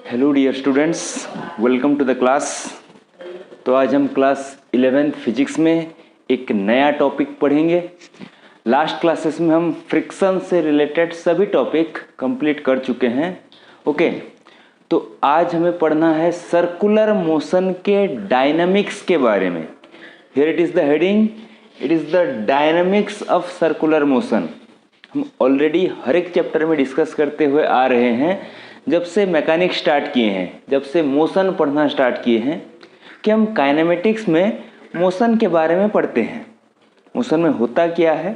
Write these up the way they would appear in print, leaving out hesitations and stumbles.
Hello dear students, welcome to the class. तो आज हम क्लास 11th फिजिक्स में एक नया टॉपिक पढ़ेंगे। लास्ट क्लासेस में हम फ्रिक्शन से रिलेटेड सभी टॉपिक कंप्लीट कर चुके हैं। ओके, तो आज हमें पढ़ना है सर्कुलर मोशन के डायनामिक्स के बारे में। Here it is the heading, it is the dynamics of circular motion. हम ऑलरेडी हर एक चैप्टर में डिस्कस करते हुए आ रहे हैं, जब से मैकेनिक्स स्टार्ट किए हैं, जब से मोशन पढ़ना स्टार्ट किए हैं, कि हम काइनेमेटिक्स में मोशन के बारे में पढ़ते हैं। मोशन में होता क्या है,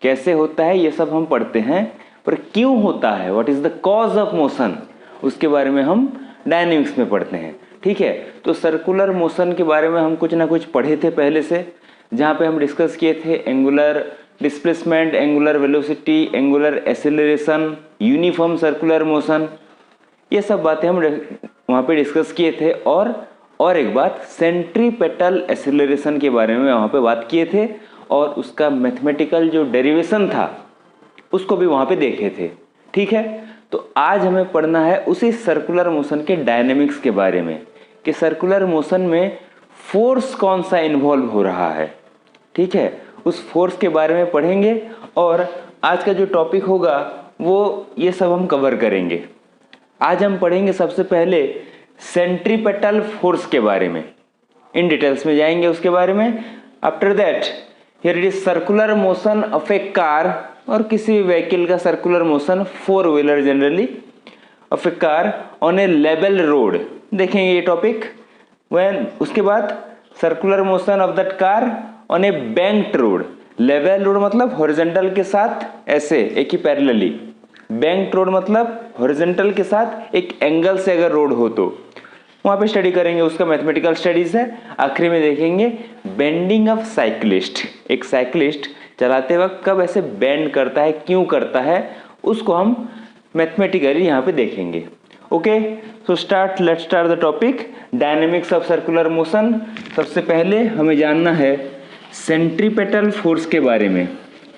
कैसे होता है, ये सब हम पढ़ते हैं। पर क्यों होता है, what is the cause of motion, उसके बारे में हम डायनेमिक्स में पढ़ते हैं। ठीक है, तो सर्कुलर मोशन के बारे में हम कुछ ना कुछ पढ़े थे पहले से, जहाँ पे हम डिस्कस किए थे angular displacement, angular velocity, angular acceleration, uniform circular motion, ये सब बातें हम वहाँ पे डिस्कस किए थे। और एक बात, सेंट्रीपेटल एक्सेलरेशन के बारे में वहाँ पे बात किए थे, और उसका मैथमेटिकल जो डेरिवेशन था उसको भी वहाँ पे देखे थे। ठीक है, तो आज हमें पढ़ना है उसी सर्कुलर मोशन के डायनेमिक्स के बारे में, कि सर्कुलर मोशन में फोर्स कौन सा इन्वॉल्व हो रहा है। ठीक है, उस फोर्स के बारे में पढ़ेंगे, और आज का जो टॉपिक होगा वो ये सब हम कवर करेंगे। आज हम पढ़ेंगे सबसे पहले सेंट्रीपेटल फोर्स के बारे में, इन डिटेल्स में जाएंगे उसके बारे में। After that here it is circular motion of a car, और किसी भी व्हीकल का circular motion, four wheeler generally, of a car on a level road, देखेंगे ये टॉपिक। व्हेन उसके बाद circular motion of that car on A banked road. Level road मतलब horizontal के साथ ऐसे एक ही पैरेलली, बैंक्ड रोड मतलब हॉरिजॉन्टल के साथ एक एंगल से अगर रोड हो तो वहाँ पे स्टडी करेंगे, उसका मैथमेटिकल स्टडीज है। आखिरी में देखेंगे बेंडिंग ऑफ साइक्लिस्ट, एक साइक्लिस्ट चलाते वक्त कब ऐसे बेंड करता है, क्यों करता है, उसको हम मैथमेटिकली यहाँ पे देखेंगे। Okay, so let's start the topic dynamics of circular motion. सबसे पहले हमें जानना है सेंट्रीपेटल फोर्स के बारे में।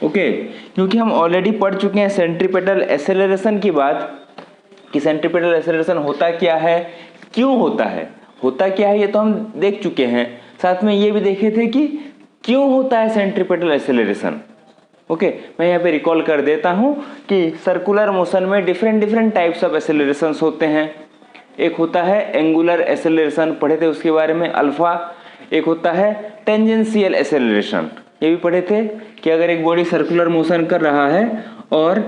ओके, क्योंकि हम ऑलरेडी पढ़ चुके हैं सेंट्रीपेटल एक्सेलरेशन की बात, कि सेंट्रीपेटल एक्सेलरेशन होता क्या है, क्यों होता है, होता क्या है, ये तो हम देख चुके हैं। साथ में ये भी देखे थे कि क्यों होता है सेंट्रीपेटल एक्सेलरेशन। ओके, मैं यहाँ पे रिकॉल कर देता हूँ कि सर्कुलर मोशन में डिफरेंट टाइप्स ऑफ एक्सेलरेशंस होते हैं। एक होता है एंगुलर एक्सेलरेशन, पढ़े थे उसके बारे में, अल्फा। एक होता है टेंजेंशियल एक्सेलरेशन, ये भी पढ़े थे कि अगर एक बॉडी सर्कुलर मोशन कर रहा है और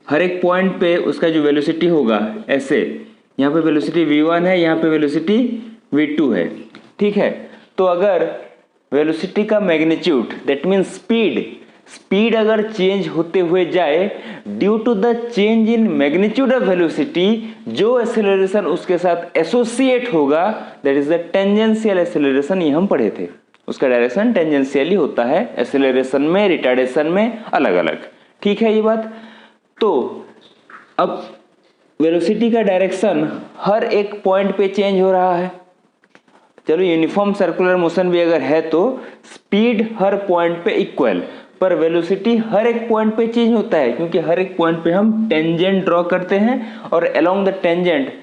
हर एक पॉइंट पे उसका जो वेलोसिटी होगा ऐसे, यहाँ पे वेलोसिटी v1 है, यहाँ पे वेलोसिटी v2 है। ठीक है, तो अगर वेलोसिटी का मैग्नीट्यूड, दैट मीन्स स्पीड अगर चेंज होते हुए जाए due to the change in magnitude of velocity, जो एक्सेलरेशन उसके साथ एसोसिएट होगा, that is the tangential acceleration. ये हम पढ़े थे, उसका डायरेक्शन टेंजेंशियली होता है, एक्सेलरेशन में, रिटार्डेशन में अलग अलग। ठीक है ये बात। तो अब वेलोसिटी का डायरेक्शन हर एक पॉइंट पे चेंज हो रहा है। चलो यूनिफॉर्म सर्कुलर मोशन भी अगर है तो स्पीड हर पॉइंट पे इक्वल, पर वेलोसिटी हर एक पॉइंट पे चेंज होता है, क्योंकि हर एक पॉइंट पे हम टेंजेंट ड्रॉ करते हैं, और along the tangent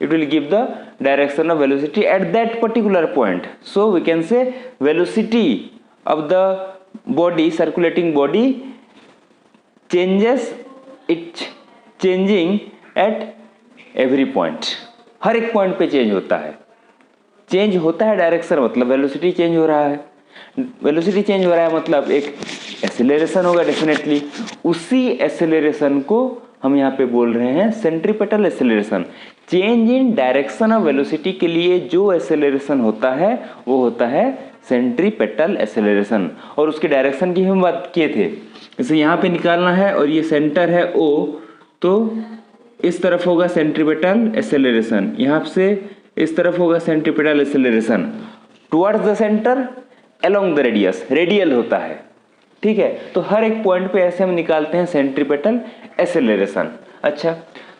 it will give the direction of velocity at that particular point. So we can say velocity of the body, circulating body, changes, it changing at every point. हर एक point पे change होता है। Change होता है direction मतलब velocity change हो रहा है। वेलोसिटी चेंज हो रहा है मतलब एक एक्सेलरेशन होगा डेफिनेटली। उसी एक्सेलरेशन को हम यहाँ पे बोल रहे हैं centripetal acceleration. Change in direction of velocity के लिए जो एक्सेलरेशन होता है वो होता है सेंट्रीपेटल एक्सेलरेशन। और उसके डायरेक्शन की हम बात किए थे, जैसे यहाँ पे निकालना है और ये सेंटर है O, तो इस तरफ होगा सेंट्रीपेटल एक्सेलरेशन, यहाँ से इस तरफ होगा centripetal acceleration. Towards the centre, along the radius, radial होता है। ठीक है, तो हर एक पॉइंट पे ऐसे हम निकालते हैं सेंट्रीपेटल एक्सेलरेशन। अच्छा,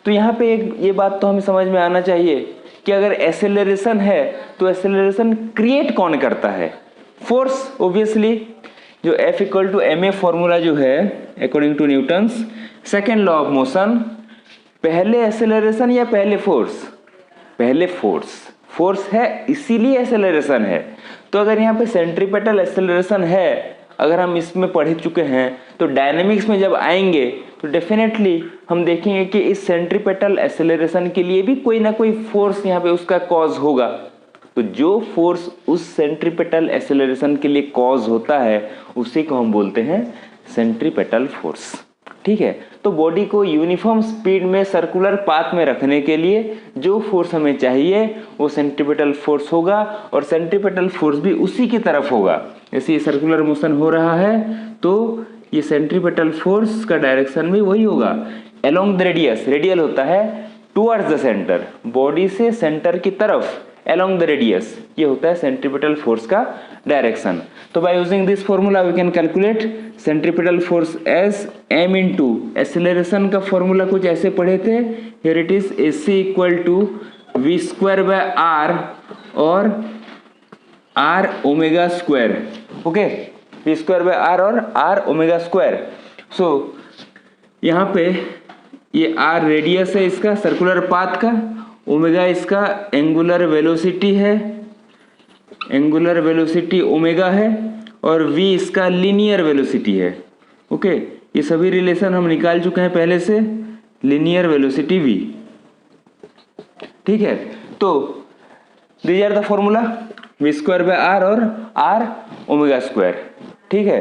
तो यहाँ पे एक ये बात तो हमें समझ में आना चाहिए कि अगर एक्सेलरेशन है तो एक्सेलरेशन क्रिएट कौन करता है? फोर्स, ऑब्वियसली, जो F = ma फॉर्मूला जो है according to Newton's second law of motion, पहले एक्सेलरेशन या पहले फोर्स? पहले फोर्स है इसीलिए एक्सेलरेशन है। तो अगर यहाँ पे सेंट्रीपेटल एक्सेलरेशन है, अगर हम इसमें पढ़ चुके हैं, तो डायनेमिक्स में जब आएंगे तो डेफिनेटली हम देखेंगे कि इस सेंट्रीपेटल एक्सेलरेशन के लिए भी कोई ना कोई फोर्स यहाँ पे उसका कॉज होगा। तो जो फोर्स उस सेंट्रीपेटल एक्सेलरेशन के लिए कॉज होता है उसी को हम बोलते हैं सेंट्रीपेटल फोर्स। ठीक है, तो बॉडी को यूनिफॉर्म स्पीड में सर्कुलर पाथ में रखने के लिए जो फोर्स हमें चाहिए वो सेंट्रीपेटल फोर्स होगा, और सेंट्रीपेटल फोर्स भी उसी की तरफ होगा। जैसे ये सर्कुलर मोशन हो रहा है तो ये सेंट्रीपेटल फोर्स का डायरेक्शन भी वही होगा, अलोंग द रेडियस। रेडियल होता है टुवर्ड्स द सेंटर, बॉडी से सेंटर की तरफ, अलोंग द रेडियस, ये होता है सेंट्रीपेटल फोर्स का डायरेक्शन। तो by using this formula we can calculate centripetal force as m into acceleration का फॉर्मूला कुछ ऐसे पढ़े थे, here it is AC equal to v square by r और r omega square. Okay, v square by r और r omega square. So यहाँ पे ये r रेडियस है इसका सर्कुलर पाथ का, ओमेगा इसका एंगुलर वेलोसिटी है, एंगुलर वेलोसिटी ओमेगा है, और v इसका लीनियर वेलोसिटी है। ओके, ये सभी रिलेशन हम निकाल चुके हैं पहले से, लीनियर वेलोसिटी v। ठीक है, तो these are the formula, v square by r और r ओमेगा स्क्वायर। ठीक है,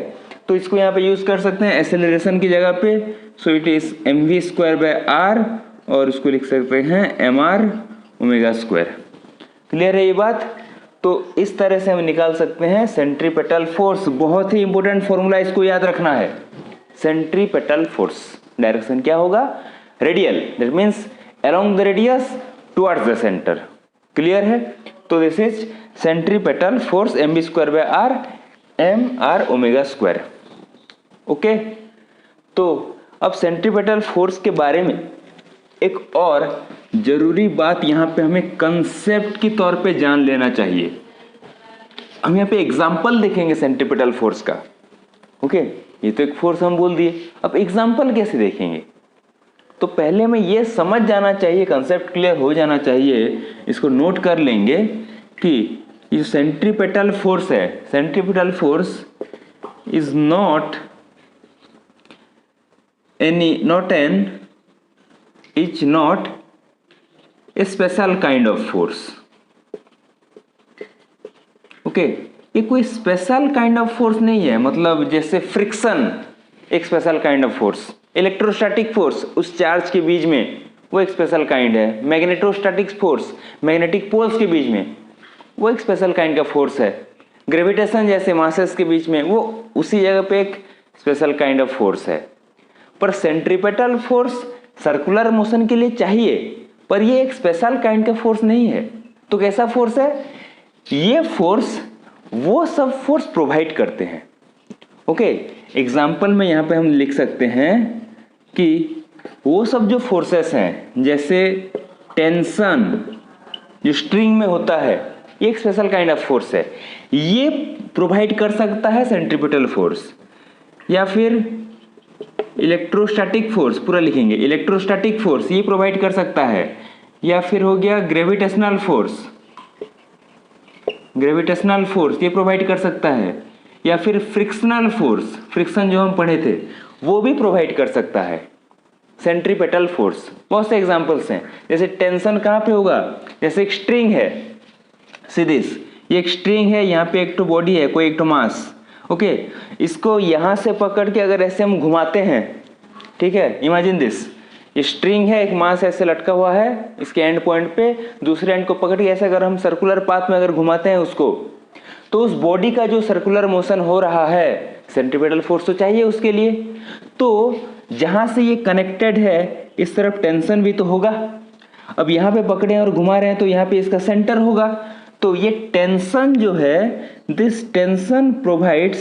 तो इसको यहाँ पे यूज कर सकते हैं एक्सेलरेशन की जगह पे। सो it is mv square by r और उसको लिख सकते हैं mr ओमेगा स्क्वायर। क्लियर है ये बात? तो इस तरह से हम निकाल सकते हैं सेंट्रीपेटल फोर्स। बहुत ही इंपॉर्टेंट फॉर्मूला, इसको याद रखना है। सेंट्रीपेटल फोर्स डायरेक्शन क्या होगा? Radial, that means along the radius towards the centre. Clear है? तो this is centripetal force mv square by r mr omega square. Okay, तो अब सेंट्रीपेटल फोर्स के बारे में एक और जरूरी बात यहाँ पे हमें कंसेप्ट की तौर पे जान लेना चाहिए। हम यहाँ पे एग्जाम्पल देखेंगे सेंट्रीपेटल फोर्स का। ओके, ये तो एक फोर्स हम बोल दिए, अब एग्जाम्पल कैसे देखेंगे? तो पहले हमें ये समझ जाना चाहिए, कंसेप्ट क्लियर हो जाना चाहिए, इसको नोट कर लेंगे कि ये सेंट्रीपेटल फोर्स है, centripetal force is not a special kind of force. Okay, ये कोई स्पेशल काइंड ऑफ फोर्स नहीं है। मतलब जैसे फ्रिक्शन एक special kind of force, electrostatic force उस चार्ज के बीच में वो एक स्पेशल काइंड है, मैग्नेटोस्टैटिक फोर्स मैग्नेटिक पोल्स के बीच में वो एक स्पेशल काइंड का फोर्स है, ग्रेविटेशन जैसे मासेस के बीच में वो उसी जगह पे एक स्पेशल काइंड ऑफ फोर्स है। पर सेंट्रीपेटल फोर्स सर्कुलर मोशन के लिए चाहिए, पर ये एक स्पेशल काइंड का फोर्स नहीं है। तो कैसा फोर्स है? ये फोर्स वो सब फोर्स प्रोवाइड करते हैं। ओके, एग्जाम्पल में यहाँ पे हम लिख सकते हैं कि वो सब जो फोर्सेस हैं, जैसे टेंशन जो स्ट्रिंग में होता है, ये एक स्पेशल काइंड ऑफ फोर्स है, ये प्रोवाइड कर सकता है सेंट्रीपेटल फोर्स। या फिर इलेक्ट्रोस्टैटिक फोर्स, पूरा लिखेंगे, इलेक्ट्रोस्टैटिक फोर्स ये प्रोवाइड कर सकता है। या फिर हो गया ग्रेविटेशनल फोर्स, ग्रेविटेशनल फोर्स ये प्रोवाइड कर सकता है। या फिर फ्रिक्शनल फोर्स, फ्रिक्शन जो हम पढ़े थे वो भी प्रोवाइड कर सकता है सेंट्रीपेटल फोर्स। बहुत से एग्जांपल्स हैं। जैसे टेंशन कहाँ पे होगा? जैसे एक स्ट्रिंग है, सीधीस ये एक स्ट्रिंग है, यहाँ पे एक तो बॉडी है, कोई एक तो मास। ओके, इसको यहाँ से पकड़ के अगर ऐसे हम घुमाते हैं, ठीक है, इमेजिन दिस, ये स्ट्रिंग है, एक मास ऐसे लटका हुआ है, इसके एंड पॉइंट पे दूसरे एंड को पकड़ के ऐसे अगर हम सर्कुलर पाथ में अगर घुमाते हैं उसको, तो उस बॉडी का जो सर्कुलर मोशन हो रहा है, सेंट्रीपेटल फोर्स तो चाहिए उसके लिए। तो जहाँ से ये कनेक्टेड है इस तरफ टेंशन भी तो होगा। अब यहाँ पे पकड़े और घुमा रहे हैं तो यहाँ पे इसका सेंटर होगा। तो ये टेंशन जो है, this tension provides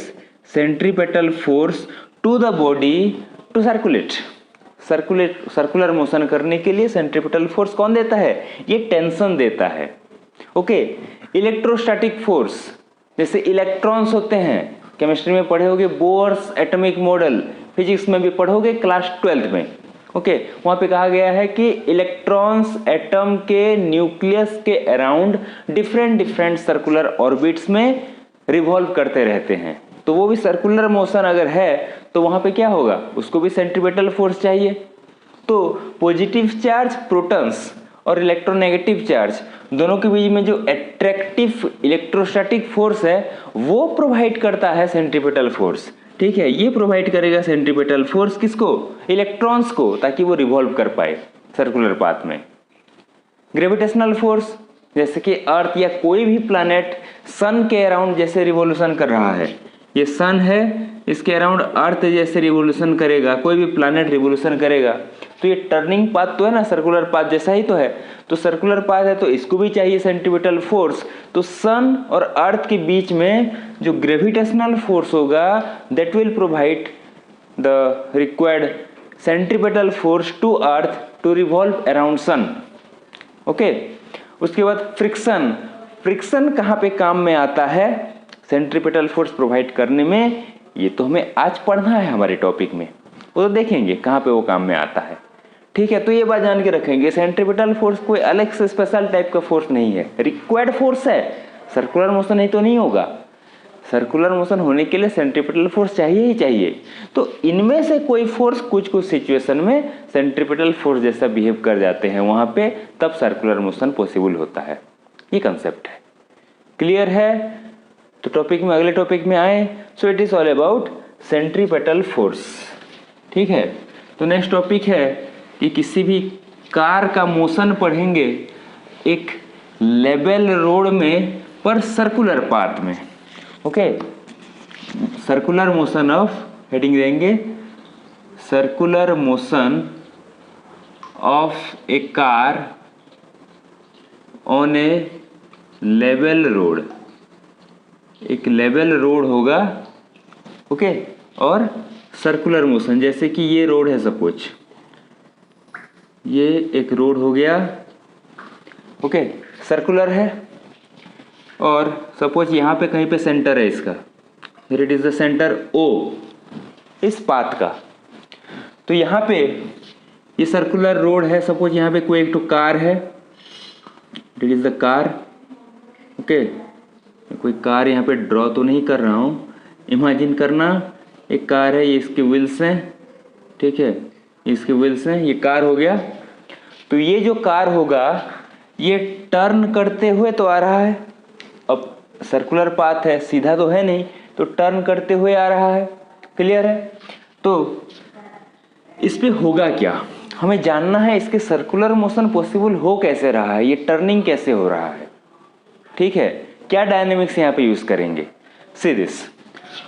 centripetal force to the body to circular motion करने के लिए सेंट्रीपेटल फोर्स कौन देता है? ये टेंशन देता है। ओके, इलेक्ट्रोस्टैटिक फोर्स, जैसे इलेक्ट्रॉन्स होते हैं, केमिस्ट्री में पढ़े होगे, बोर्स एटॉमिक मॉडल, फिजिक्स में भी पढ़ोगे क्लास 12th में। ओके, वहां पे कहा गया है कि इलेक्ट्रॉन्स एटम के न्यूक्लियस के अराउंड डिफरेंट सर्कुलर ऑर्बिट्स में रिवॉल्व करते रहते हैं। तो वो भी सर्कुलर मोशन अगर है तो वहां पे क्या होगा, उसको भी सेंट्रीपिटल फोर्स चाहिए। तो पॉजिटिव चार्ज प्रोटॉन्स और इलेक्ट्रोनेगेटिव चार्ज दोनों के बीच में जो अट्रैक्टिव इलेक्ट्रोस्टैटिक फोर्स है वो प्रोवाइड करता है सेंट्रीपिटल फोर्स। ठीक है, ये प्रोवाइड करेगा सेंट्रीपिटल फोर्स किसको, इलेक्ट्रॉन्स को, ताकि वो रिवॉल्व कर पाए सर्कुलर पाथ में। ग्रेविटेशनल फोर्स, जैसे कि अर्थ या कोई भी प्लैनेट सन के अराउंड जैसे रिवॉल्यूशन कर रहा है, ये सन है, इसके अराउंड अर्थ जैसे रिवॉल्यूशन करेगा, कोई भी प्लैनेट रिवॉल्यूशन करेगा, तो ये टर्निंग पाथ तो है ना, सर्कुलर पाथ जैसा ही तो है। तो सर्कुलर पाथ है तो इसको भी चाहिए सेंट्रीपिटल फोर्स। तो सन और अर्थ के बीच में जो ग्रेविटेशनल फोर्स होगा that will provide the required centripetal force to earth to revolve around sun. Okay, उसके बाद फ्रिक्शन। फ्रिक्शन कहाँ पे काम में आता है सेंट्रीपिटल फोर्स प्रोवाइड करने में, ये तो हमें आज पढ़ना है हमारे टॉपिक में, वो तो देखेंगे कहाँ पे वो काम में आता है। ठीक है, तो ये बात जान के रखेंगे, सेंट्रीपिटल फोर्स कोई अलग से स्पेशल टाइप का फोर्स नहीं है, रिक्वायर्ड फोर्स है। सर्कुलर मोशन नहीं तो नहीं होगा, सर्कुलर मोशन होने के लिए सेंट्रीपिटल फोर्स चाहिए ही चाहिए। तो इनमें से कोई फोर्स कुछ कुछ सिचुएशन में सेंट्रीपिटल फोर्स जैसा बिहेव कर जाते हैं वहां पे, तब सर्कुलर मोशन पॉसिबल होता है। ये कंसेप्ट है, क्लियर है? तो टॉपिक में, अगले टॉपिक में आए। सो it is all about centripetal force. ठीक है, तो नेक्स्ट टॉपिक है कि किसी भी कार का मोशन पढ़ेंगे एक लेवल रोड में पर सर्कुलर पाथ में। Okay, circular motion of, heading देंगे circular motion of a car on a level road. एक लेवल रोड होगा, ओके, और सर्कुलर मोशन, जैसे कि ये रोड है, सपोज ये एक रोड हो गया, ओके, सर्कुलर है, और सपोज यहाँ पे कहीं पे सेंटर है इसका, here it is the centre O इस पाथ का। तो यहाँ पे ये सर्कुलर रोड है, सपोज यहाँ पे कोई एक तो कार है, it is the car. Okay, कोई कार यहाँ पे ड्रॉ तो नहीं कर रहा हूँ, इमेजिन करना एक कार है, ये इसके व्हील्स हैं, ठीक है, इसके व्हील्स हैं, ये कार हो गया। तो ये जो कार होगा ये टर्न करते हुए तो आ रहा है, अब सर्कुलर पाथ है, सीधा तो है नहीं, तो टर्न करते हुए आ रहा है, क्लियर है? तो इस पे होगा क्या, हमें जानना है, इसके सर्कुलर मोशन पॉसिबल हो कैसे रहा है, ये टर्निंग कैसे हो रहा है। ठीक है, क्या डायनेमिक्स यहाँ पे यूज करेंगे। सी दिस,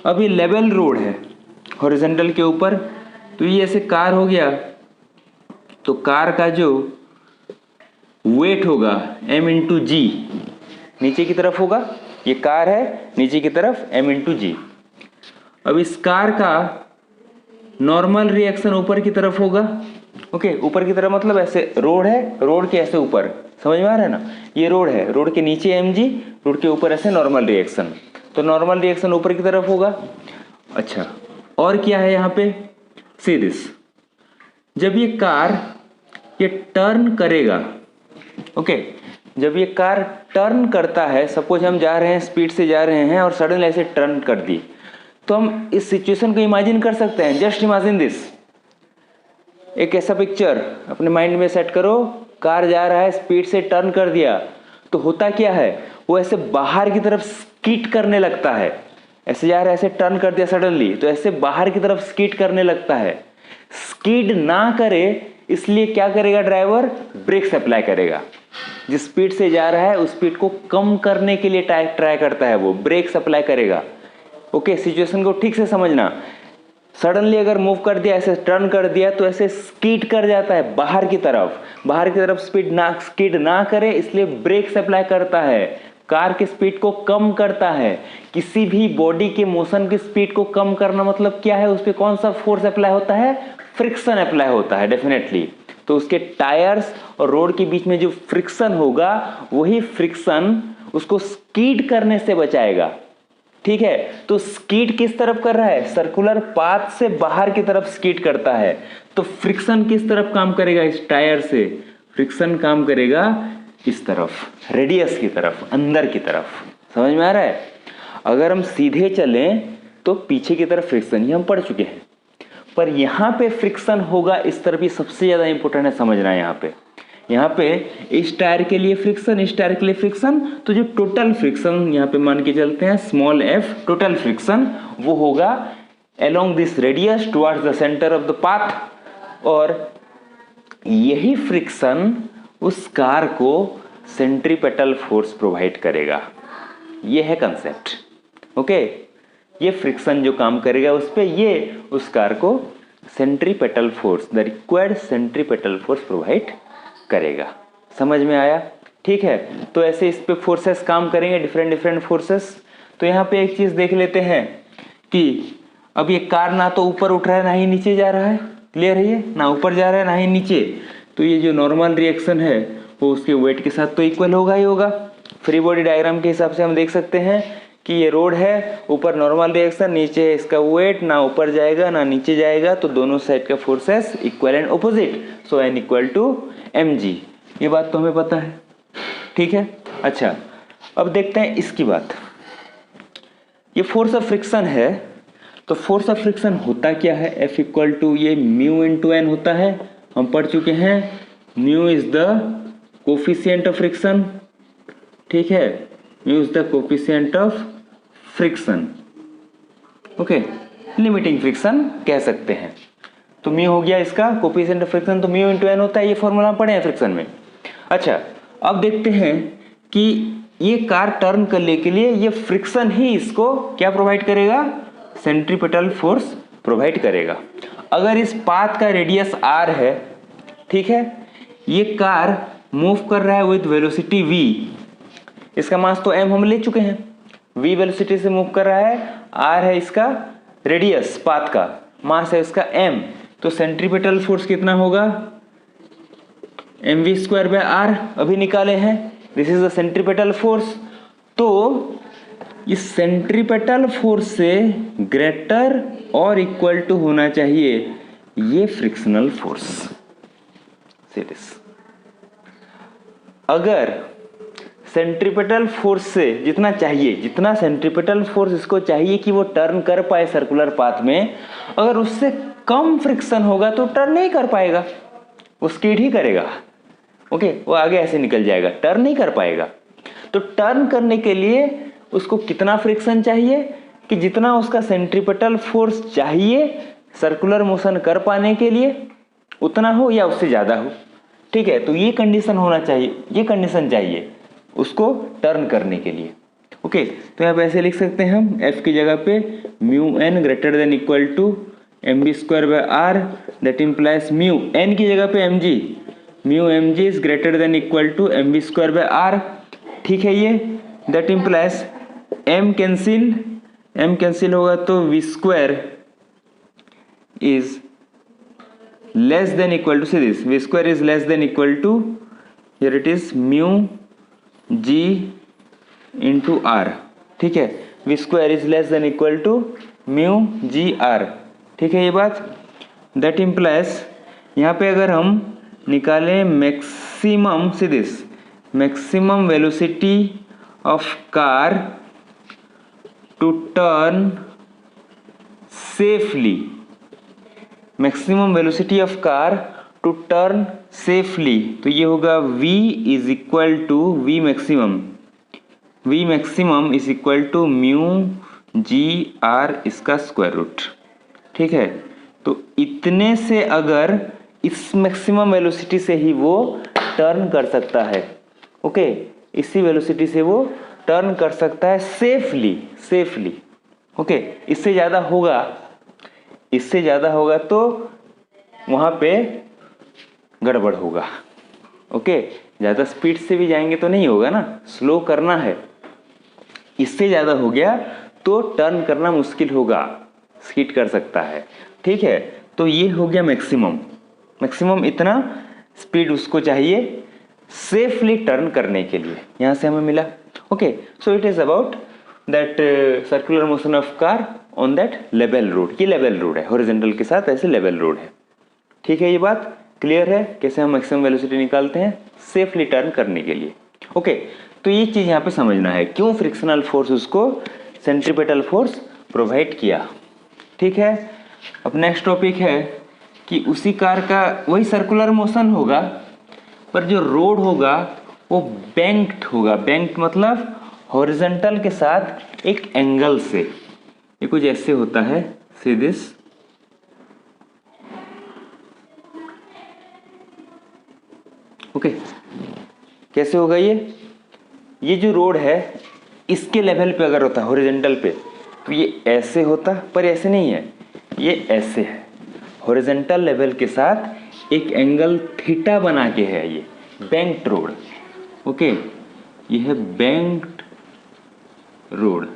अब ये लेवल रोड है हॉरिजॉन्टल के ऊपर, तो ये ऐसे कार हो गया, तो कार का जो वेट होगा m/g, नीचे की तरफ होगा, ये कार है, नीचे की तरफ m/g। अब इस कार का नॉर्मल रिएक्शन ऊपर की तरफ होगा। ओके, ऊपर की तरफ मतलब ऐसे रोड है, रोड के ऐसे ऊपर, समझ में आ रहा है ना, ये रोड है, रोड के नीचे mg, रोड के ऊपर ऐसे नॉर्मल रिएक्शन, तो नॉर्मल रिएक्शन ऊपर की तरफ होगा। अच्छा, और क्या है यहाँ पे, सी दिस, जब ये कार ये टर्न करेगा, ओके, जब ये कार टर्न करता है, सपोज हम जा रहे हैं, स्पीड से जा रहे हैं और सडनली ऐसे टर्न कर दी, तो हम इस सिचुएशन को इमेजिन कर सकते हैं। जस्ट इमेजिन दिस, एक ऐसा पिक्चर अपने माइंड में सेट करो, कार जा रहा है, स्पीड से टर्न कर दिया, तो होता क्या है, वो ऐसे बाहर की तरफ स्कीट करने लगता है, ऐसे जा रहा है, ऐसे टर्न कर दिया सडनली, तो ऐसे बाहर की तरफ स्कीट करने लगता है। स्कीड ना करे इसलिए क्या करेगा ड्राइवर, ब्रेक्स अप्लाई करेगा, जिस स्पीड से जा रहा है उस स्पीड को कम करने के लिए ट्राई करता है, वो ब्रेक्स अप्लाई करेगा। ओके, सिचुएशन को ठीक से समझना, सडनली अगर मूव कर दिया, ऐसे टर्न कर दिया, तो ऐसे स्कीड कर जाता है बाहर की तरफ स्कीड ना करे इसलिए ब्रेक्स अप्लाई करता है, कार की स्पीड को कम करता है। किसी भी बॉडी के मोशन की स्पीड को कम करना मतलब क्या है, उस पर कौन सा फोर्स अप्लाई होता है, फ्रिक्शन अप्लाई होता है डेफिनेटली। तो उसके टायर्स और रोड के बीच में जो फ्रिक्शन होगा, वही फ्रिक्शन उसको स्कीड करने से बचाएगा। ठीक है। तो स्कीड किस तरफ कर रहा है, सर्कुलर पाथ से बाहर की तरफ स्कीड करता है। तो फ्रिक्शन किस तरफ काम करेगा, इस टायर से फ्रिक्शन काम करेगा इस तरफ, रेडियस की तरफ, अंदर की तरफ। समझ में आ रहा है। अगर हम सीधे चलें तो पीछे की तरफ फ्रिक्शन, ये हम पढ़ चुके हैं, पर यहाँ पे फ्रिक्शन होगा इस तरफ। ये सबसे ज्यादा इंपॉर्टेंट है समझना। यहाँ पे इस टायर के लिए फ्रिक्शन, इस टायर के लिए फ्रिक्शन, तो जो टोटल फ्रिक्शन यहाँ पे मान के चलते हैं स्मॉल f, टोटल फ्रिक्शन वो होगा along this radius towards the centre of the path. और यही फ्रिक्शन उस कार को सेंट्रीपेटल फोर्स प्रोवाइड करेगा। ये है कंसेप्ट। ओके, ये फ्रिक्शन जो काम करेगा उस पे, ये उस कार को centripetal force, the required centripetal force provide करेगा। समझ में आया। ठीक है, तो ऐसे इस पे फोर्सेस काम करेंगे, डिफरेंट फोर्सेस। तो यहाँ पे एक चीज देख लेते हैं कि अब ये कार ना तो ऊपर उठ रहा है ना ही नीचे जा रहा है। क्लियर है, ये ना ऊपर जा रहा है ना ही नीचे। तो ये जो नॉर्मल रिएक्शन है वो उसके वेट के साथ तो इक्वल होगा ही होगा। फ्री बॉडी डायग्राम के हिसाब से हम देख सकते हैं कि ये रोड है, ऊपर नॉर्मल रिएक्शन, नीचे है इसका वेट, ना ऊपर जाएगा ना नीचे जाएगा, तो दोनों साइड का forces equal and opposite. So N equal to mg। ये बात तो हमें पता है। ठीक है, अच्छा अब देखते हैं इसकी बात। ये फोर्स ऑफ फ्रिक्शन है, तो फोर्स ऑफ फ्रिक्शन होता क्या है, F इक्वल टू ये म्यू इंटू एन होता है। हम पढ़ चुके हैं mu is the coefficient of friction. ठीक है, mu is the coefficient of friction. Okay, limiting friction कह सकते हैं। तो म्यू हो गया इसका कोफिशिएंट ऑफ फ्रिक्शन, तो म्यू इंटू एन होता है। ये फॉर्मूला पढ़े हैं फ्रिक्शन में। अच्छा, अब देखते हैं कि ये कार टर्न करने के लिए ये फ्रिक्शन ही इसको क्या प्रोवाइड करेगा, सेंट्रीपेटल फोर्स प्रोवाइड करेगा। अगर इस पाथ का रेडियस r है, ठीक है, ये कार मूव कर रहा है विद वेलोसिटी v, इसका मास तो m हम ले चुके हैं, v वेलोसिटी से मूव कर रहा है, r है इसका रेडियस पाथ का, मास है इसका m, तो सेंट्रीपेटल फोर्स कितना होगा, mv स्क्वायर बाय r अभी निकाले हैं। This is the centripetal force. तो इस सेंट्रीपेटल फोर्स से ग्रेटर और इक्वल टू होना चाहिए ये फ्रिक्शनल फोर्स। सीरियस, अगर सेंट्रीपेटल फोर्स से जितना चाहिए, जितना सेंट्रीपेटल फोर्स इसको चाहिए कि वो टर्न कर पाए सर्कुलर पाथ में, अगर उससे कम फ्रिक्शन होगा तो टर्न नहीं कर पाएगा, वो स्किड ही करेगा। ओके, वो आगे ऐसे निकल जाएगा, टर्न नहीं कर पाएगा। तो टर्न करने के लिए उसको कितना फ्रिक्शन चाहिए कि जितना उसका सेंट्रीपेटल फोर्स चाहिए सर्कुलर मोशन कर पाने के लिए उतना हो या उससे ज्यादा हो। ठीक है, तो ये कंडीशन होना चाहिए, ये कंडीशन चाहिए उसको टर्न करने के लिए। ओके, तो यहाँ पे ऐसे लिख सकते हैं हम F की जगह पे mu n greater than equal to mv square by r, that implies mu n की जगह पे mg, mu mg is greater than equal to mv square by r। ठीक है, ये दैट इम्प्लाइज m कैंसिल होगा तो v square is less than equal to, see this, v square is less than equal to, here it is mu g into r। ठीक है, v square is less than equal to mu g r। ठीक है, ये बात that implies यहाँ पे अगर हम निकालें maximum, see this, maximum velocity of car to turn safely, maximum velocity of car to turn safely, तो ये होगा v is equal to v maximum is equal to mu g r इसका square root. ठीक है, तो इतने से अगर इस मैक्सिमम वेलोसिटी से ही वो टर्न कर सकता है। ओके, इसी वेलोसिटी से वो टर्न कर सकता है सेफली। ओके, इससे ज्यादा होगा तो वहां पे गड़बड़ होगा। ओके, ज्यादा स्पीड से भी जाएंगे तो नहीं होगा ना, स्लो करना है। इससे ज्यादा हो गया तो टर्न करना मुश्किल होगा, स्किड कर सकता है। ठीक है, तो ये हो गया मैक्सिमम इतना स्पीड उसको चाहिए सेफली टर्न करने के लिए, यहां से हमें मिला। Okay, so it is about that circular motion of car on that level road. ये लेवल रोड है, हॉरिजॉन्टल के साथ ऐसे लेवल रोड है। ठीक है, ये बात क्लियर है कैसे हम मैक्सिमम वेलोसिटी निकालते हैं सेफली टर्न करने के लिए। ओके, तो ये चीज़ यहाँ पे समझना है क्यों फ्रिक्शनल फोर्स उसको सेंट्रीपेटल फोर्स प्रोवाइड किया। ठीक है, अब नेक्स्ट टॉपिक है कि उसी कार का वही सर्कुलर मोशन होगा पर जो रोड होगा वो बैंक्ड होगा। बैंक्ड मतलब हॉरिजॉन्टल के साथ एक एंगल से, ये कुछ ऐसे होता है, सी दिस। ओके, कैसे होगा ये जो रोड है इसके लेवल पे अगर होता हॉरिजॉन्टल पे तो ये ऐसे होता, पर ऐसे नहीं है, ये ऐसे है। हॉरिजॉन्टल लेवल के साथ एक एंगल थीटा बना के है ये बैंक्ड रोड। ओके, ये है बैंक्ड रोड।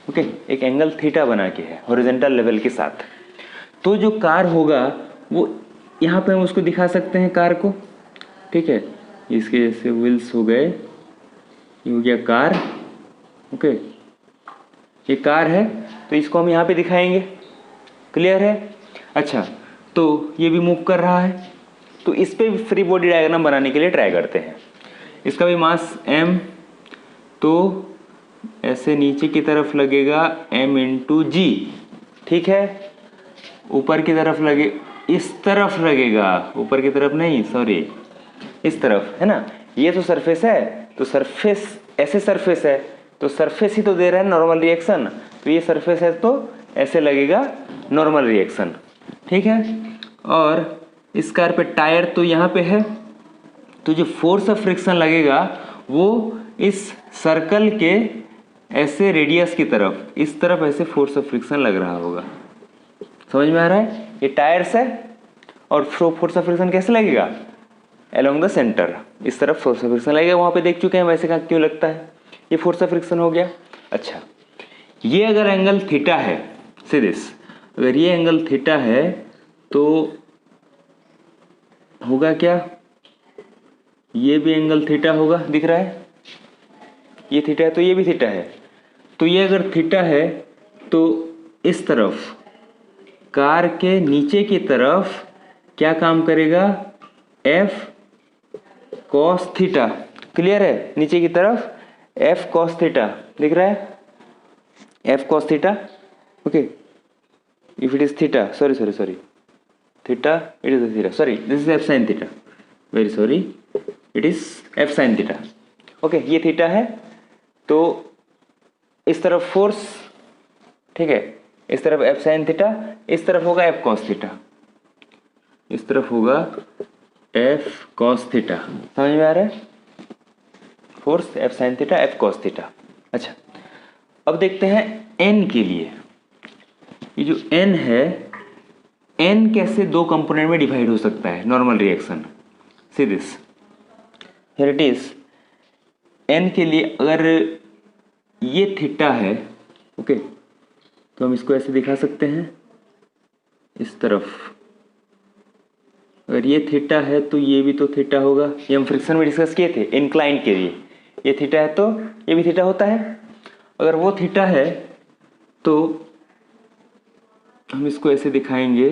ओके, एक एंगल थीटा बना के है हॉरिजॉन्टल लेवल के साथ। तो जो कार होगा वो यहाँ पे हम उसको दिखा सकते हैं कार को। ठीक है, इसके जैसे व्हील्स हो गए, ये हो गया कार। ओके, ये कार है तो इसको हम यहाँ पे दिखाएंगे। क्लियर है? अच्छा, तो ये भी मूव कर रहा है तो इस पे फ्री बॉडी डायग्राम बनाने के लिए ट्राई करते हैं। इसका भी मास m, तो ऐसे नीचे की तरफ लगेगा m इंटू जी। ठीक है, ऊपर की तरफ लगे, इस तरफ लगेगा, ऊपर की तरफ नहीं, सॉरी, इस तरफ है ना। ये तो सरफेस है, तो सरफेस ऐसे सरफेस है तो सरफेस ही तो दे रहा है नॉर्मल रिएक्शन, तो ये सरफेस है तो ऐसे लगेगा नॉर्मल रिएक्शन। ठीक है, और इस कार पे टायर तो यहाँ पे है, तो जो फोर्स ऑफ फ्रिक्शन लगेगा वो इस सर्कल के ऐसे रेडियस की तरफ, इस तरफ ऐसे फोर्स ऑफ फ्रिक्शन लग रहा होगा। समझ में आ रहा है? ये टायर्स है और फोर्स ऑफ फ्रिक्शन कैसे लगेगा? अलोंग द सेंटर, इस तरफ फोर्स ऑफ फ्रिक्शन लगेगा। वहाँ पे देख चुके हैं वैसे कहाँ क्यों लगता है, ये फोर्स ऑफ फ्रिक्शन हो गया। अच्छा, ये अगर एंगल थीटा है, सी दिस, अगर ये एंगल थीटा है तो होगा क्या, ये भी एंगल थीटा होगा, दिख रहा है, ये थीटा है तो ये भी थीटा है। तो ये अगर थीटा है तो इस तरफ कार के नीचे की तरफ क्या काम करेगा, एफ कॉस थीटा। क्लियर है? नीचे की तरफ एफ कॉस थीटा दिख रहा है, F cos theta. Okay, if it is theta, sorry theta, it is theta, sorry this is F sine theta, very sorry, it is F sine theta. Okay, ये theta है तो इस तरफ force, ठीक है, इस तरफ एफ साइन थीटा, इस तरफ होगा एफ कॉस थीटा, इस तरफ होगा एफ कॉस थीटा। समझ में आ रहा है? Force F sine theta, F cos theta. अच्छा, अब देखते हैं एन के लिए। ये जो एन है, एन कैसे दो कंपोनेंट में डिवाइड हो सकता है normal reaction. See this, here it is. N के लिए अगर ये थीटा है, ओके, तो हम इसको ऐसे दिखा सकते हैं, इस तरफ अगर ये थीटा है तो ये भी तो थीटा होगा। ये हम फ्रिक्शन में डिस्कस किए थे इंक्लाइंड के लिए, ये थीटा है तो ये भी थीटा होता है। अगर वो थीटा है तो हम इसको ऐसे दिखाएंगे,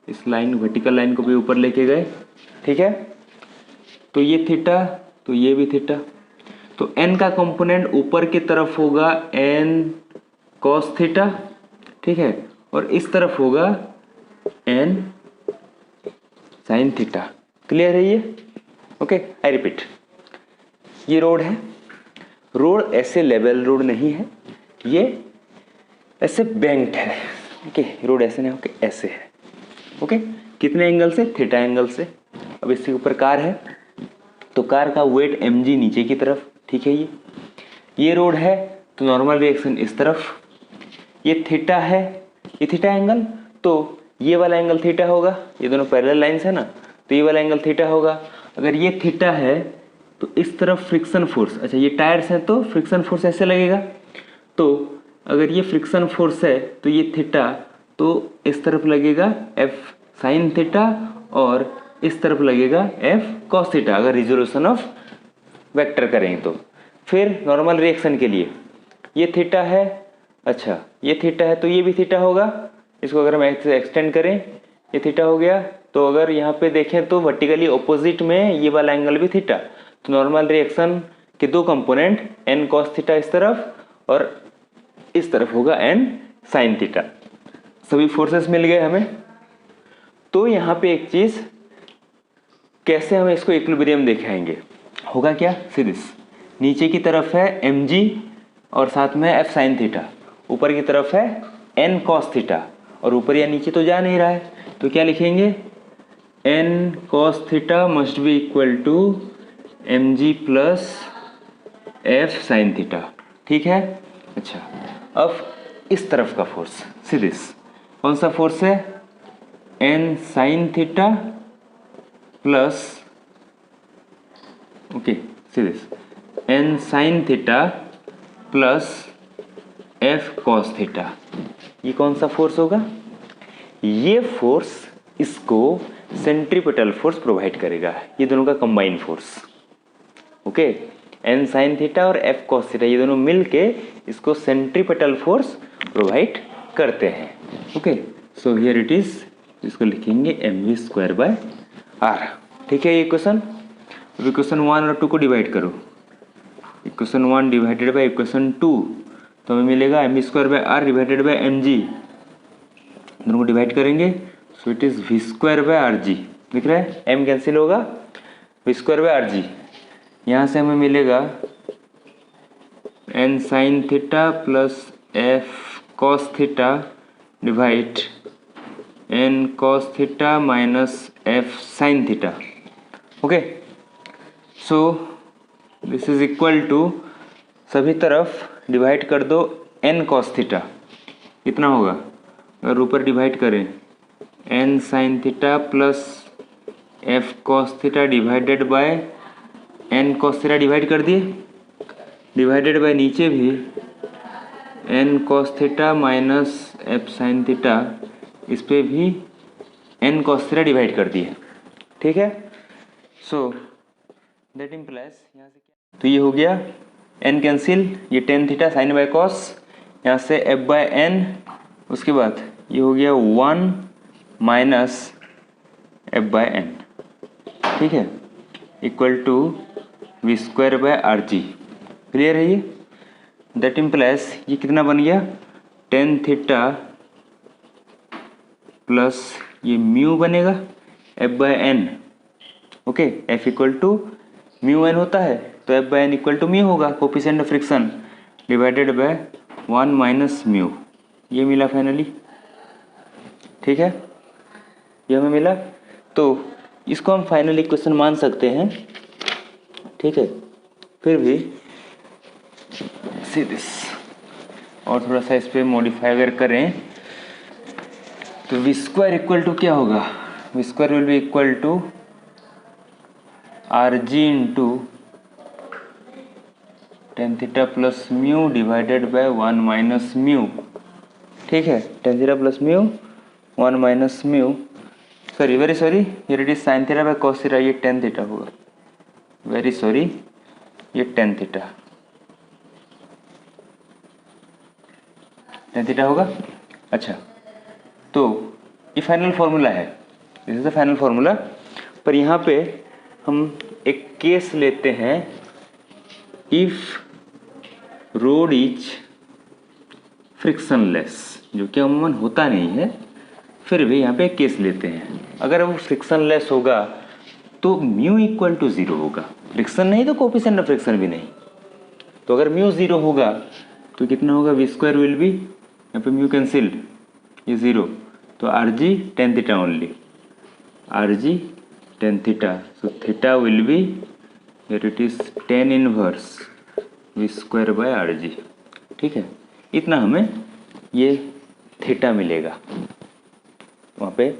इस लाइन वर्टिकल लाइन को भी ऊपर लेके गए। ठीक है, तो ये थीटा तो ये भी थीटा, तो एन का कंपोनेंट ऊपर की तरफ होगा एन कॉस थीटा, ठीक है, और इस तरफ होगा एन साइन थीटा। क्लियर है ये? ओके, आई रिपीट, ये रोड है, रोड ऐसे लेवल रोड नहीं है, ये ऐसे बैंक्ड है। ओके, रोड ऐसे नहीं, ओके ऐसे है। ओके, कितने एंगल से? थीटा एंगल से। अब इसके ऊपर कार है तो कार का वेट mg नीचे की तरफ, ठीक है। ये रोड है तो नॉर्मल रिएक्शन इस तरफ, ये थीटा है, ये थीटा एंगल, तो ये वाला एंगल थीटा होगा, ये दोनों पैरेलल लाइंस है ना, तो ये वाला एंगल थीटा होगा। अगर ये थीटा है तो इस तरफ फ्रिक्शन फोर्स, अच्छा ये टायर्स हैं तो फ्रिक्शन फोर्स ऐसे लगेगा, तो अगर ये फ्रिक्शन फोर्स है तो ये थीटा तो इस तरफ लगेगा एफ साइन थीटा और इस तरफ लगेगा एफ कॉस थीटा, अगर रिजोल्यूशन ऑफ वेक्टर करेंगे तो। फिर नॉर्मल रिएक्शन के लिए ये थीटा है, अच्छा ये थीटा है तो ये भी थीटा होगा। इसको अगर हम एक्सटेंड करें ये थीटा हो गया। तो अगर यहाँ पे देखें तो वर्टिकली ऑपोजिट में ये वाला एंगल भी थीटा। तो नॉर्मल रिएक्शन के दो कंपोनेंट एन कॉस थीटा इस तरफ और इस तरफ होगा एन साइन थीटा। सभी फोर्सेस मिल गए हमें। तो यहाँ पे एक चीज कैसे हम इसको इक्विलिब्रियम दिखाएंगे, होगा क्या, सीरीज नीचे की तरफ है mg और साथ में f साइन थीटा, ऊपर की तरफ है n cos थीटा और ऊपर या नीचे तो जा नहीं रहा है। तो क्या लिखेंगे, n cos theta must be equal to mg plus f sine theta. ठीक है। अच्छा अब इस तरफ का फोर्स सीरीज कौन सा फोर्स है, n sine theta plus okay series n sine theta plus f cos theta. ये कौन सा फोर्स होगा, ये फोर्स इसको सेंट्रीपिटल फोर्स प्रोवाइड करेगा। ये दोनों का combine force. Okay n sine theta और f cos थीटा ये दोनों मिलके इसको सेंट्रीपिटल फोर्स प्रोवाइड करते हैं। Okay so here it is, इसको लिखेंगे mv स्क्वायर बाय r। ठीक है ये इक्वेशन। इक्वेशन 1 और 2 को डिवाइड करो, इक्वेशन 1 डिवाइडेड बाय इक्वेशन 2 तो हमें मिलेगा mv square by r divided by mg, दोनों को डिवाइड करेंगे so it is v square by rg। दिख रहा है m कैंसिल होगा, v स्क्वायर बाय rg। यहाँ से हमें मिलेगा n sine theta plus f cos theta divide n cos theta minus f sine theta. Okay so this is equal to, सभी तरफ डिवाइड कर दो n cos थीटा, कितना होगा, अगर ऊपर डिवाइड करें n sine theta plus f cos theta divided by n cos theta divide कर दिए, डिवाइडेड बाय नीचे भी n cos theta minus f sine theta, इस पे भी n cos थीटा डिवाइड कर दिए। ठीक है सो दैट इम्प्लाइज यहाँ से क्या, तो ये हो गया n कैंसिल, ये tan theta sine by cos, यहाँ से f बाय n, उसके बाद ये हो गया 1 माइनस f बाय n। ठीक है equal to v square by R G. Clear है ये, दैट इम्प्लाइज ये कितना बन गया, टेन थीटा प्लस ये म्यू बनेगा f by n। Okay f equal to mu n होता है तो f by n equal to mu होगा, coefficient of friction divided by 1 minus mu, ये मिला फाइनली। ठीक है ये हमें मिला, तो इसको हम फाइनल इक्वेशन मान सकते हैं। ठीक है फिर भी सी दिस और थोड़ा सा इस पर मॉडिफाई अगर करें तो वी स्क्वायर इक्वल टू क्या होगा, V square will be equal to R G into tan theta plus mu divided by 1 minus mu. ठीक है tan theta plus mu 1 minus mu, sorry very sorry here it is sine theta by cos theta, ये tan theta होगा, very sorry ये tan theta होगा। अच्छा तो ये final formula है, this is the final formula. पर यहाँ पे हम एक केस लेते हैं, इफ रोड इज फ्रिक्शनलेस, जो कि अमूमन होता नहीं है, फिर भी यहाँ पे एक केस लेते हैं। अगर वो फ्रिक्शनलेस होगा तो म्यू इक्वल टू 0 होगा, फ्रिक्शन नहीं तो कोफिशिएंट ऑफ फ्रिक्शन भी नहीं। तो अगर म्यू 0 होगा तो कितना होगा, वी स्क्वायर विल बी, यहाँ पे म्यू कैंसिल, ये 0 तो R G tan theta only, R G tan theta, so theta will be here it is tan inverse V square by R G. ठीक है इतना हमें ये थीटा मिलेगा वहाँ पे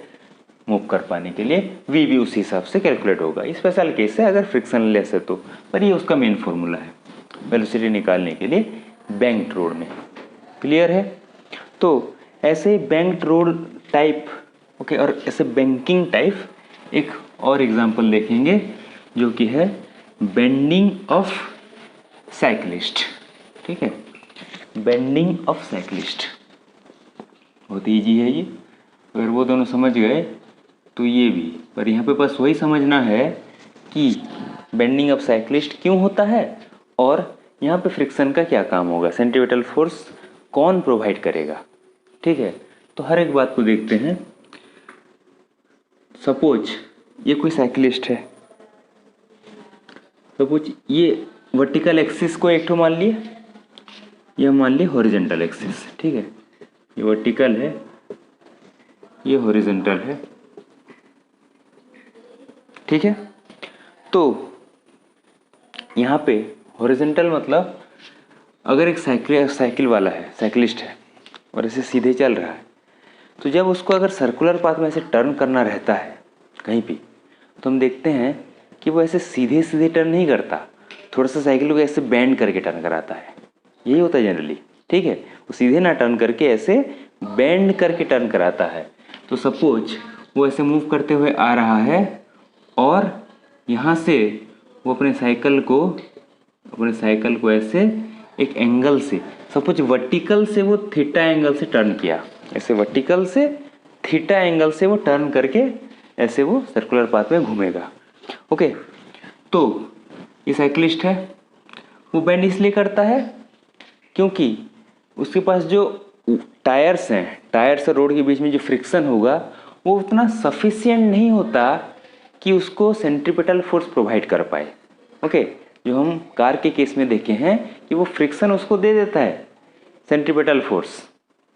मूव कर पाने के लिए, वी भी उसी हिसाब से कैलकुलेट होगा। स्पेशल केस है अगर फ्रिक्शनलेस है तो, पर ये उसका मेन फॉर्मूला है वेलोसिटी निकालने के लिए बैंक्ड रोड में। क्लियर है, तो ऐसे बैंक्ड रोड टाइप ओके और ऐसे बैंकिंग टाइप एक और एग्जांपल देखेंगे जो कि है बेंडिंग ऑफ साइक्लिस्ट, ठीक है, बेंडिंग ऑफ साइक्लिस्ट बहुत ईजी है ये, अगर वो दोनों समझ गए तो ये भी, पर यहाँ पे बस वही समझना है कि बेंडिंग ऑफ साइक्लिस्ट क्यों होता है और यहाँ पे फ्रिक्शन का क्या काम होगा, सेंट्रीपिटल फोर्स कौन प्रोवाइड करेगा, ठीक है। तो हर एक बात को देखते हैं। सपोज ये कोई साइक्लिस्ट है, सपोज ये वर्टिकल एक्सिस को एक ठो मान लिए, ये मान लिए हॉरिजॉन्टल एक्सिस, ठीक है, ये वर्टिकल है, ये हॉरिजॉन्टल है, ठीक है। तो यहाँ पे हॉरिजॉन्टल मतलब अगर एक साइकिल वाला है, साइकिलिस्ट है और ऐसे सीधे चल रहा है, तो जब उसको अगर सर्कुलर पाथ में ऐसे टर्न करना रहता है कहीं भी, तो हम देखते हैं कि वो ऐसे सीधे सीधे टर्न नहीं करता, थोड़ा सा साइकिल को ऐसे बेंड करके टर्न कराता है, यही होता है जनरली, ठीक है। वो सीधे ना टर्न करके ऐसे बेंड करके टर्न कराता है। तो सपोज वो ऐसे मूव करते हुए आ रहा है और यहाँ से वो अपने साइकिल को ऐसे एक एंगल से, सपोज वर्टिकल से वो थीटा एंगल से टर्न किया, ऐसे वर्टिकल से थीटा एंगल से वो टर्न करके ऐसे वो सर्कुलर पाथ में घूमेगा, ओके। तो ये साइकिलिस्ट है, वो बेंड इसलिए करता है क्योंकि उसके पास जो टायर्स हैं, टायर्स और रोड के बीच में जो फ्रिक्शन होगा वो उतना सफिशिएंट नहीं होता कि उसको सेंट्रीपिटल फोर्स प्रोवाइड कर पाए, ओके। जो हम कार के केस में देखे हैं कि वो फ्रिक्शन उसको दे देता है सेंट्रीपिटल फोर्स,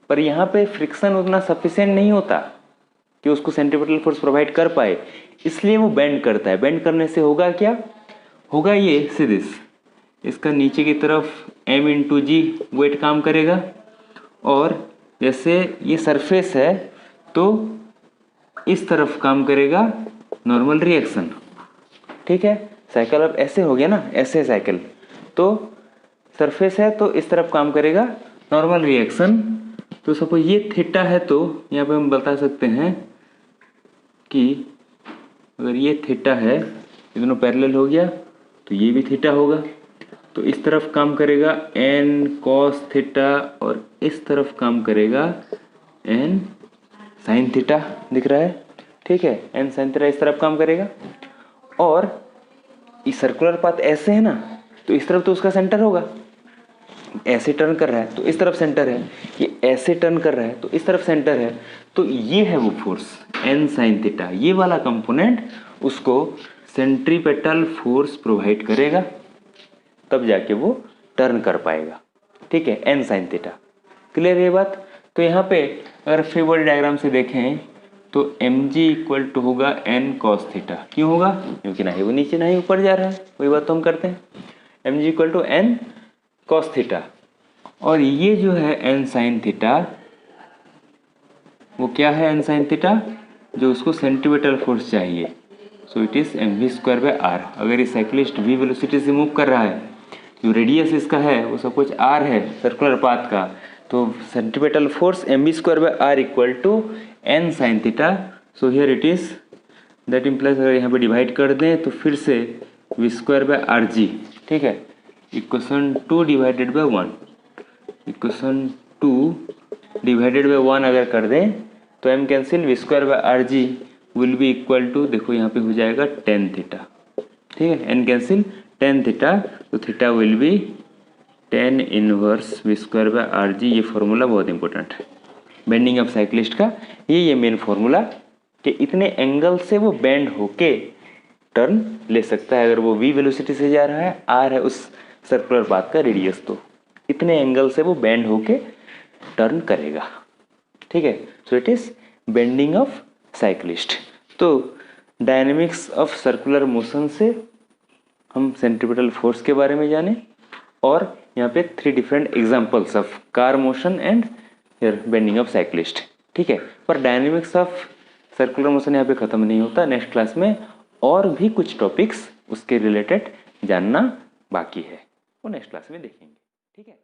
पर यहाँ पे फ्रिक्शन उतना सफिशिएंट नहीं होता कि उसको सेंट्रीपिटल फोर्स प्रोवाइड कर पाए, इसलिए वो बेंड करता है। बेंड करने से होगा क्या, होगा ये सीरीज, इसका नीचे की तरफ m×g वेट काम करेगा, और जैसे ये सरफेस है तो इस तरफ काम करेगा नॉर्मल रिएक्शन, ठीक है। साइकिल अब ऐसे हो गया ना, ऐसे साइकिल, तो सरफेस है तो इस तरफ काम करेगा नॉर्मल रिएक्शन। तो सपोज ये थीटा है तो यहाँ पे हम बता सकते हैं कि अगर ये थीटा है, ये दोनों पैरेलल हो गया तो ये भी थीटा होगा, तो इस तरफ काम करेगा n cos थीटा और इस तरफ काम करेगा n sin थीटा, दिख रहा है, ठीक है, n sin थीटा इस तरफ काम करेगा। और इस सर्कुलर पाथ ऐसे है ना, तो इस तरफ तो उसका सेंटर होगा, ऐसे टर्न कर रहा है तो इस तरफ सेंटर है, ये ऐसे टर्न कर रहा है तो इस तरफ सेंटर है, तो ये है वो फोर्स n sin थीटा, ये वाला कंपोनेंट उसको सेंट्रीपेटल फोर्स प्रोवाइड करेगा, तब जाके वो टर्न कर पाएगा, ठीक है, n sin थीटा। क्लियर ये बात। तो यहाँ पे अगर फ्री बॉडी डायग्राम से देखें तो mg इक्वल टू होगा n cos थीटा, क्यों होगा, क्योंकि ना ही वो नीचे ना ही ऊपर जा रहा है, वही बात तो हम करते हैं, mg equal to n cos theta, और ये जो है n sin थीटा, वो क्या है n sin थीटा, जो उसको सेंट्रीपिटल फोर्स चाहिए, सो इट इज mv²/r। अगर ये साइक्लिस्ट v वेलोसिटी से मूव कर रहा है, जो रेडियस इसका है वो सपोज r है सर्कुलर पाथ का, तो centripetal force mv²/r equal to n sin theta. So here it is, that implies, अगर यहाँ पे डिवाइड कर दें तो फिर से v²/rg, ठीक है, equation 2 divided by 1, equation 2 divided by 1 अगर कर दें तो m cancel, v²/rg will be equal to, देखो यहाँ पे हो जाएगा tan थीटा, ठीक है, n कैंसिल tan थीटा, तो theta will B tan inverse v²/rg। ये फॉर्मूला बहुत इंपॉर्टेंट है बेंडिंग ऑफ साइक्लिस्ट का, ये मेन फॉर्मूला कि इतने एंगल से वो बेंड होके टर्न ले सकता है। अगर वो v वेलोसिटी से जा रहा है, r है उस सर्कुलर पाथ का रेडियस, तो इतने एंगल से वो बेंड होके टर्न करेगा, ठीक है। सो it is bending of cyclist. तो डायनेमिक्स ऑफ सर्कुलर मोशन से हम सेंट्रीपिटल फोर्स के बारे में जाने, और यहाँ पे 3 different examples of car motion and here bending of cyclist, ठीक है। पर डायनेमिक्स ऑफ सर्कुलर मोशन यहाँ पे ख़त्म नहीं होता, नेक्स्ट क्लास में और भी कुछ टॉपिक्स उसके रिलेटेड जानना बाकी है, वो नेक्स्ट क्लास में देखेंगे, ठीक है।